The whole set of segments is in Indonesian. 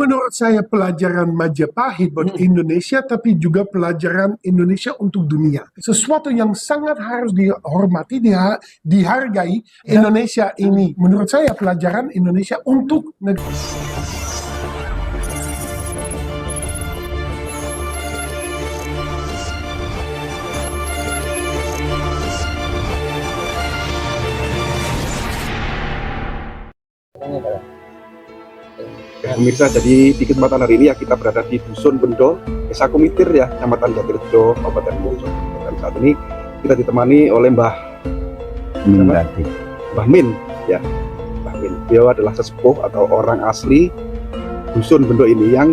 menurut saya pelajaran Majapahit buat Indonesia, tapi juga pelajaran Indonesia untuk dunia. Sesuatu yang sangat harus dihormati, dihargai. Indonesia ini, menurut saya pelajaran Indonesia untuk negara. Ya, pemirsa, jadi di kesempatan hari ini ya kita berada di Dusun Bendo, Desa Kumitir ya, Kecamatan Jatirejo, Kabupaten Mojo. Dan saat ini kita ditemani oleh Mbah Min ya. Mbah Min, beliau adalah sesepuh atau orang asli Dusun Bendo ini yang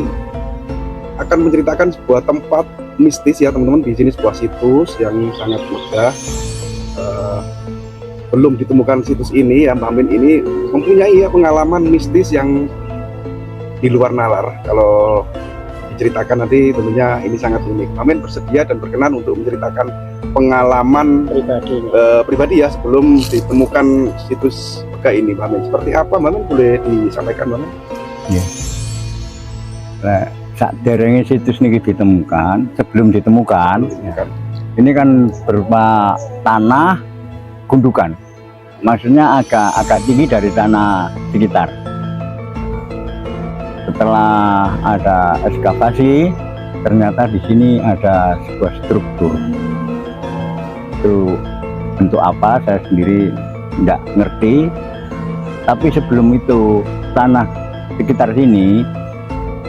akan menceritakan sebuah tempat mistis ya teman-teman. Di sini sebuah situs yang sangat megah. Belum ditemukan situs ini ya, Mbah Min ini mempunyai ya pengalaman mistis yang di luar nalar. Kalau diceritakan nanti tentunya ini sangat unik. Mbah Min bersedia dan berkenan untuk menceritakan pengalaman pribadi ya sebelum ditemukan situs megah ini. Mbah Min, seperti apa Mbah Min, boleh disampaikan Mbah Min? Ya. Nah, saat derenge situs ini ditemukan, sebelum ditemukan, ya, ini kan berupa tanah gundukan, maksudnya agak tinggi dari tanah sekitar. Setelah ada ekskavasi, ternyata di sini ada sebuah struktur. Itu bentuk apa saya sendiri tidak ngerti. Tapi sebelum itu tanah sekitar sini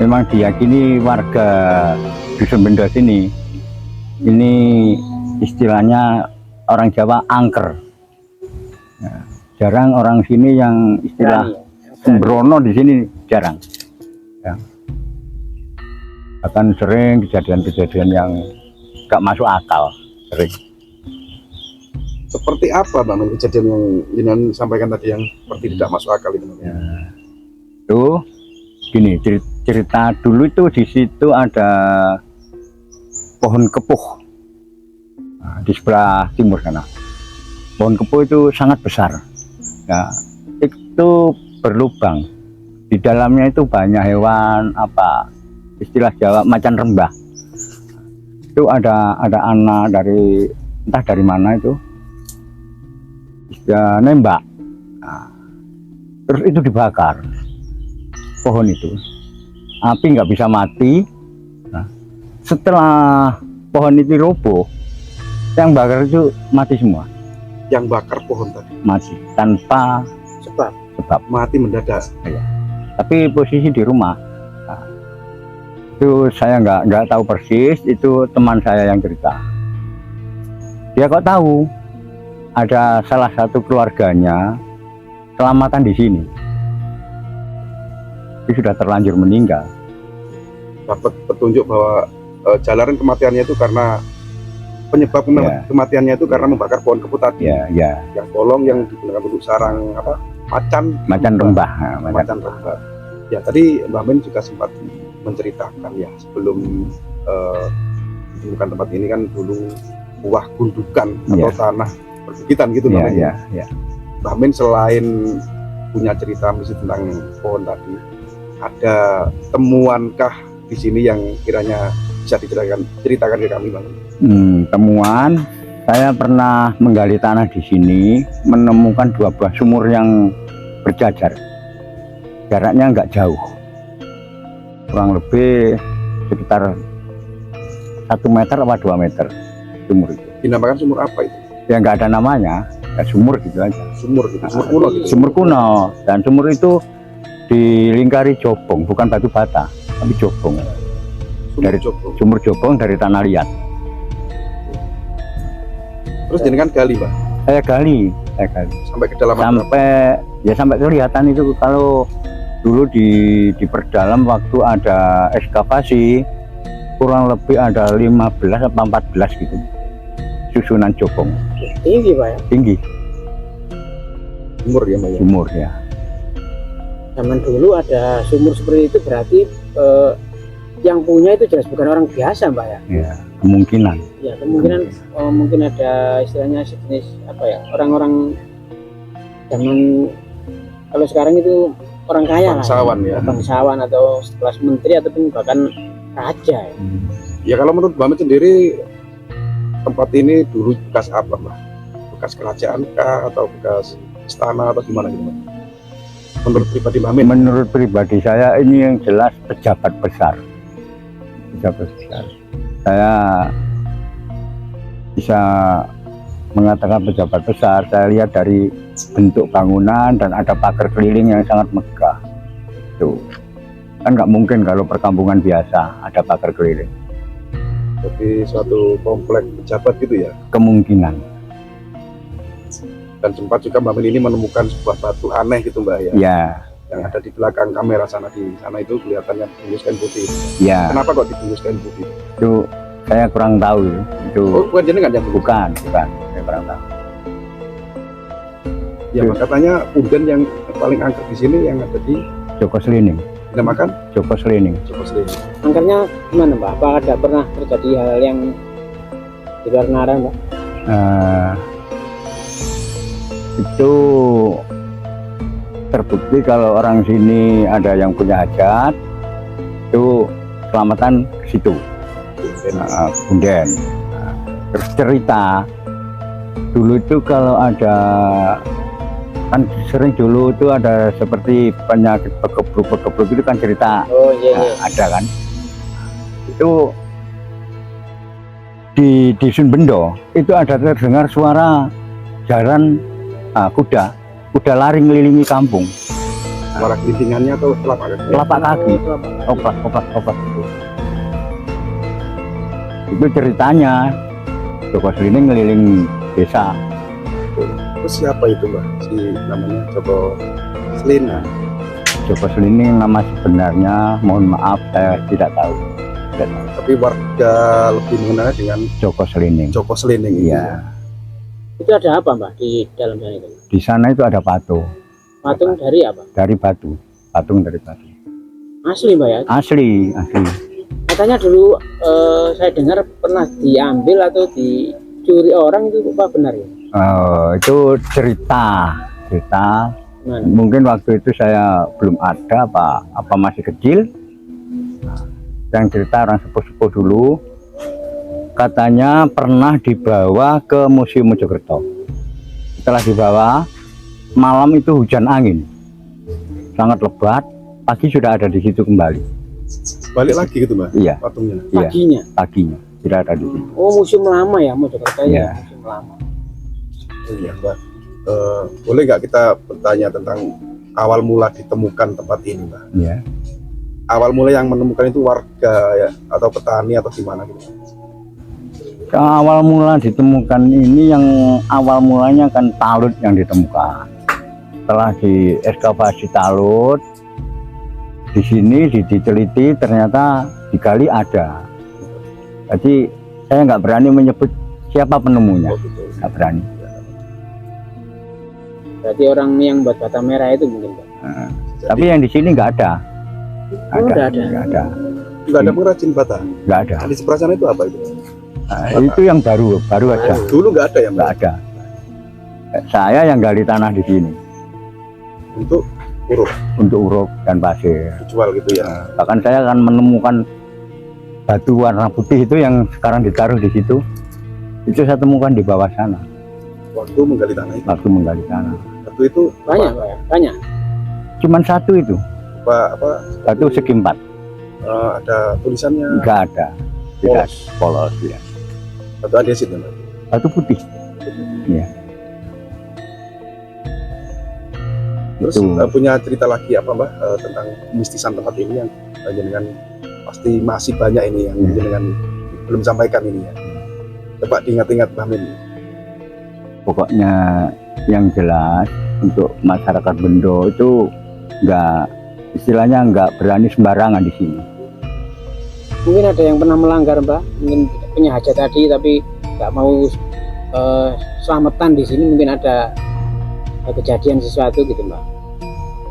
memang diyakini warga Dusun Bendo sini ini istilahnya orang Jawa angker. Nah, jarang orang sini yang istilah sembrono di sini jarang. Ya. Akan sering kejadian-kejadian yang gak masuk akal, sering. Seperti apa Mbak Men kejadian yang Jinan sampaikan tadi yang seperti tidak masuk akal itu? Ya. Tuh, gini cerita dulu itu di situ ada pohon kepuh. Nah, di sebelah timur sana. Pohon kepuh itu sangat besar. Ya, itu berlubang. Di dalamnya itu banyak hewan, apa istilah Jawa macan rembah. Itu ada anak dari entah dari mana itu, ya, nembak. Nah, terus itu dibakar pohon itu, api nggak bisa mati. Nah, setelah pohon itu roboh, yang bakar itu mati semua. Yang bakar pohon tadi mati tanpa sebab mati mendadak. Ya. Tapi posisi di rumah. Nah, itu saya nggak tahu persis, itu teman saya yang cerita. Dia kok tahu ada salah satu keluarganya selamatan di sini. Dia sudah terlanjur meninggal. Dapat petunjuk bahwa jalanan kematiannya itu karena penyebab kematiannya itu karena membakar pohon kepuh tadi. Ya. Yang kolong yang digunakan untuk sarang apa? Macan rembah. Macan rembah. Ya, tadi Mbah Min juga sempat menceritakan ya sebelum ditemukan tempat ini kan dulu buah gundukan atau tanah perbukitan gitu namanya. Mbah Min selain punya cerita misi tentang pohon tadi, ada temuankah di sini yang kiranya bisa diceritakan ke kami Bang? Temuan, saya pernah menggali tanah di sini, menemukan 2 buah sumur yang berjajar. Jaraknya nggak jauh, kurang lebih sekitar 1 meter atau 2 meter sumur itu. Dinamakan sumur apa itu? Ya nggak ada namanya, ya sumur gitu aja. Sumur gitu, sumur kuno gitu. Sumur kuno, dan sumur itu dilingkari jobong, bukan batu bata, tapi jobong. Sumur jobong dari tanah liat. Terus jenengan gali Mbak? Saya gali. Sampai ke dalam sampai kelihatan itu. Kalau dulu diperdalam waktu ada ekskavasi, kurang lebih ada 15 atau 14 gitu susunan jobong. Tinggi Pak ya? Tinggi. Sumur ya Mbak? Sumur ya. Zaman dulu ada sumur seperti itu berarti yang punya itu jelas bukan orang biasa Mbak ya? Ya, kemungkinan. Ya, kemungkinan mungkin ada istilahnya sejenis apa ya, orang-orang zaman kalau sekarang itu orang kaya lah, Bangsawan ya. bangsawan atau sekelas menteri ataupun bahkan raja ya. Ya kalau menurut Mbak Min sendiri, tempat ini dulu bekas apa Mbak? Bekas kerajaan kah atau bekas istana atau gimana gitu Mbak? Menurut pribadi Mbak Min? Menurut pribadi saya ini yang jelas pejabat besar. Pejabat besar. Saya bisa mengatakan pejabat besar. Saya lihat dari bentuk bangunan dan ada pagar keliling yang sangat megah. Tuh. Kan nggak mungkin kalau perkampungan biasa ada pagar keliling. Jadi suatu komplek pejabat gitu ya. Kemungkinan. Dan sempat juga Mbak Min ini menemukan sebuah batu aneh gitu Mbak ya. Ya, Yang ada di belakang kamera sana, di sana itu kelihatannya dibungkus kain putih. ya. Kenapa kok dibungkus kain putih? Itu saya kurang tahu. Itu Oh, bukan jenengan yang bungkus. bukan. Saya kurang tahu. Ya, Mbak, katanya punden yang paling angker di sini yang ada di Joko Slining. dinamakan Joko Slining. Joko Slining. Angkernya gimana Mbak? Apa ada pernah terjadi hal yang di luar nalar Mbak? Itu terbukti kalau orang sini ada yang punya hajat itu selamatan ke situ, punden. Terus cerita dulu itu kalau ada, kan sering dulu itu ada seperti penyakit pegebluk itu kan cerita. Oh iya iya. Ada kan itu di Dusun Bendo itu ada terdengar suara jaran kuda lari ngelilingi kampung. Suara kelintingannya atau telapak kaki? Telapak kaki, Oh, opat. Itu ceritanya Joko Slining ngeliling desa. Terus siapa itu Mbak? Si namanya Joko Slining. Joko Slining nama sebenarnya mohon maaf saya tidak tahu. Tapi warga lebih mengenalnya dengan Joko Slining. Joko Slining. Iya. itu ada apa Mbak di dalam sana itu? Di sana itu ada patung Patung dari apa? dari batu. Patung dari batu. Asli Mbak ya? Asli. Katanya dulu saya dengar pernah diambil atau dicuri orang, itu apa benar ya? Itu cerita. Mana? Mungkin waktu itu saya belum ada apa masih kecil. Yang cerita orang sepuh-sepuh dulu katanya pernah dibawa ke Museum Mojokerto. Setelah dibawa, malam itu hujan angin sangat lebat, pagi sudah ada di situ kembali. Balik lagi gitu Mbak? Iya. Patungnya. Paginya? Paginya sudah ada di situ. Oh, museum lama ya Mojokerto Iya. ya? Museum lama. Iya Mbak. Boleh nggak kita bertanya tentang awal mula ditemukan tempat ini Mbak? Ya. Awal mula yang menemukan itu warga ya, atau petani atau gimana gitu? Awal mula ditemukan ini, yang awal mulanya kan talut yang ditemukan. Setelah di ekskavasi talut, di sini diteliti ternyata digali ada. Jadi saya nggak berani menyebut siapa penemunya, Oh gitu. nggak berani. Berarti orang yang buat bata merah itu mungkin Pak? Tapi yang di sini nggak ada. Oh, nggak ada. Nggak ada. Nggak ada pengrajin bata. Nggak ada. Di sebelah sana itu apa itu? Itu yang baru aja. Dulu nggak ada ya Mbak? Nggak ada. Saya yang gali tanah di sini Untuk uruk untuk uruk dan pasir. dijual gitu ya. Bahkan saya akan menemukan batu warna putih itu yang sekarang ditaruh di situ. Itu saya temukan di bawah sana Waktu menggali tanah itu. waktu menggali tanah. Batu itu Banyak Pak ya? Banyak. Cuman satu itu, apa batu segi empat. ada tulisannya Nggak ada. Tidak polos ya. batu andesit ya Mbak? Batu putih. Iya. Terus Itu. punya cerita lagi apa Mbak tentang mistisan tempat ini yang jenengan pasti masih banyak ini yang jenengan belum sampaikan ini ya. Coba diingat-ingat Mbak Min. Pokoknya yang jelas untuk masyarakat Bendo itu istilahnya nggak berani sembarangan di sini. Mungkin ada yang pernah melanggar Mbak, mungkin punya hajat tadi tapi nggak mau selamatan di sini, mungkin ada kejadian sesuatu gitu Mbak.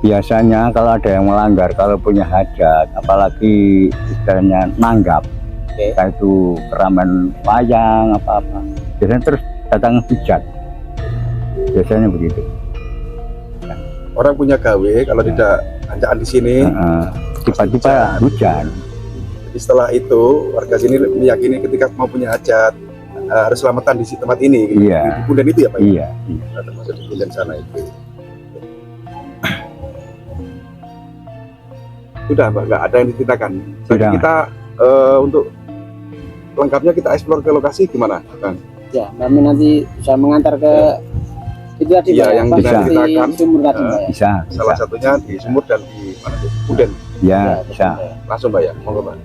Biasanya kalau ada yang melanggar, kalau punya hajat, apalagi istilahnya nanggap, entah itu keramen wayang apa-apa, biasanya terus datang hujat. Biasanya begitu. Orang punya gawe kalau tidak tanjakan di sini. Tiba-tiba hujan. Jadi setelah itu warga sini meyakini ketika mau punya hajat harus selamatan di tempat ini. Gitu. Iya. Di Punden itu ya Pak? Iya. Nah, termasuk di Punden sana itu. Sudah Mbak, nggak ada yang diceritakan. Jadi Sudah. kita untuk lengkapnya kita eksplor ke lokasi gimana, Bang? Ya, Mbak Min nanti bisa mengantar ke itu tadi Iya, Pak, yang apa, kita di ceritakan. sumur tadi Pak, ya. Bisa. Salah satunya di Sumur dan di mana tuh? Punden. Ya, bisa. Langsung Mbak ya, monggo Mbak.